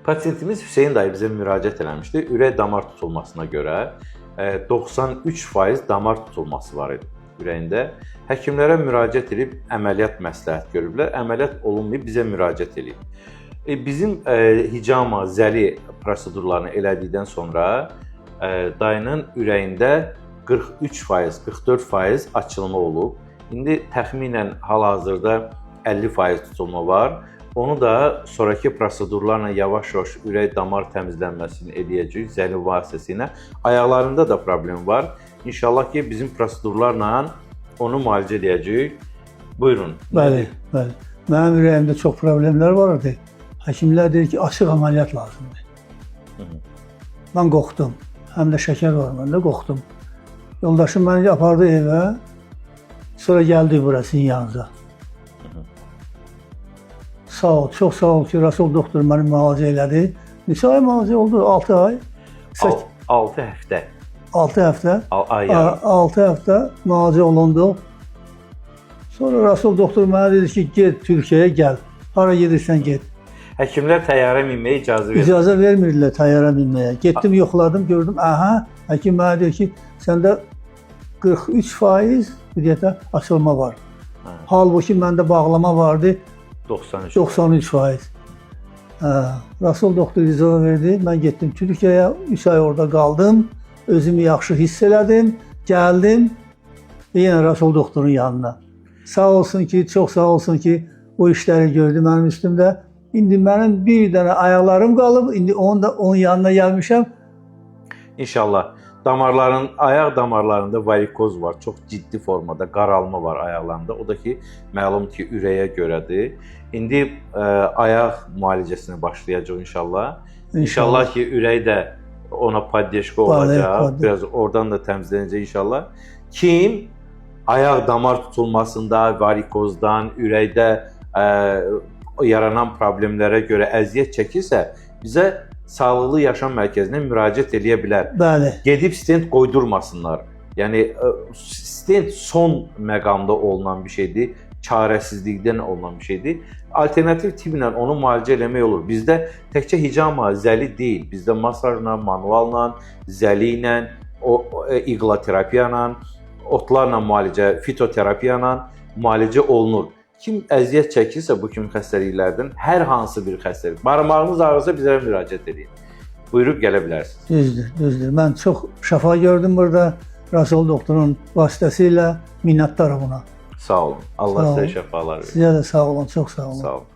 Pasientimiz Hüseyin dayı bizə müraciət eləmişdi. Ürək damar tutulmasına görə 93% damar tutulması var idi ürəyində. Həkimlərə müraciət edib əməliyyat məsləhət görüblər. Əməliyyat olunmayıb, bizə müraciət edib. Bizim hicama, zəli prosedurlarını elədikdən sonra dayının ürəyində 43%, 44% açılma olub. İndi təxminən hal-hazırda 50% tutulma var. Onu da sonraki prosedurlarla yavaş-yavaş ürək damar təmizlənməsini eləyəcək zəli vasitəsilə. Ayaqlarında da problem var. İnşallah ki, bizim prosedurlarla onu müalicə edəcək. Buyurun. Bəli, bəli. Mənim ürəyimdə çox problemlər vardı. Həkimlər deyir ki, açıq əməliyyat lazımdır. Mən qorxdum. Həm də şəkər var məndə, qorxdum. Yoldaşım məni apardı evə. Sonra gəldi burasının yanınıza. Sağ ol, çox sağ ol ki, Rasul doktor məni müalicə elədi. Neçə ay müalicə oldu? 6 ay. 6 həftə. 6 həftə. 6 həftə müalicə olundu. Sonra Rasul doktor mənə dedi ki, get Türkiyəyə gəl. Hara gedirsən get. Həkimlər təyyarə minməyə icazə vermir. İcazə vermirdilər təyyarə minməyə. Getdim, yoxladım, gördüm. Aha, həkim mənə deyir ki, səndə 43% bir açılma var. Halbuki məndə bağlama vardı. 93%. Rasul doktor icazə verdi. Mən getdim Türkiyəyə, 3 ay orada qaldım. Özümü yaxşı hiss elədim. Gəldim yenə Rasul doktorun yanına. Sağ olsun ki, çox sağ olsun ki, o işləri gördü mənim üstümdə. İndi mənim bir dənə ayaqlarım qalıb. İndi onun yanına gəlmişəm. İnşallah. Ayaq damarlarında varikoz var. Çox ciddi formada qaralma var ayaqlarında. O da ki, məlumdur ki, ürəyə görədir. İndi ayaq müalicəsinə başlayacaq inşallah. İnşallah ki, ürək də ona poddeşka olacaq. Biraz oradan da təmizlənəcək inşallah. Kim ayaq damar tutulmasında, varikozdan, ürəkdə yaranan problemlərə görə əziyyət çəkirsə, bizə Sağlıqlı Yaşam Mərkəzinə müraciət edə bilər. Bəli. Gedib stent qoydurmasınlar. Yəni stent son məqamda olunan bir şeydir, çarəsizlikdən olunan bir şeydir. Alternativ tiplə onu müalicə eləmək olur. Bizdə təkcə hicama, zəli deyil. Bizdə masajla, manualla, zəli ilə, iqlaterapiya ilə, otlarla müalicə, fitoterapiya ilə müalicə olunur. Kim əziyyət çəkirsə bu kimi xəstəliklərdən, hər hansı bir xəstəlik, barmağınız ağrısa bizə müraciət edin. Buyurub gələ bilərsiniz. Düzdür, düzdür. Mən çox şəfa gördüm burada. Rasul doktorun vasitəsilə minnətdarım ona. Sağ olun. Allah sizə şəfalar versin. Sizə də sağ olun, çox sağ olun. Sağ olun.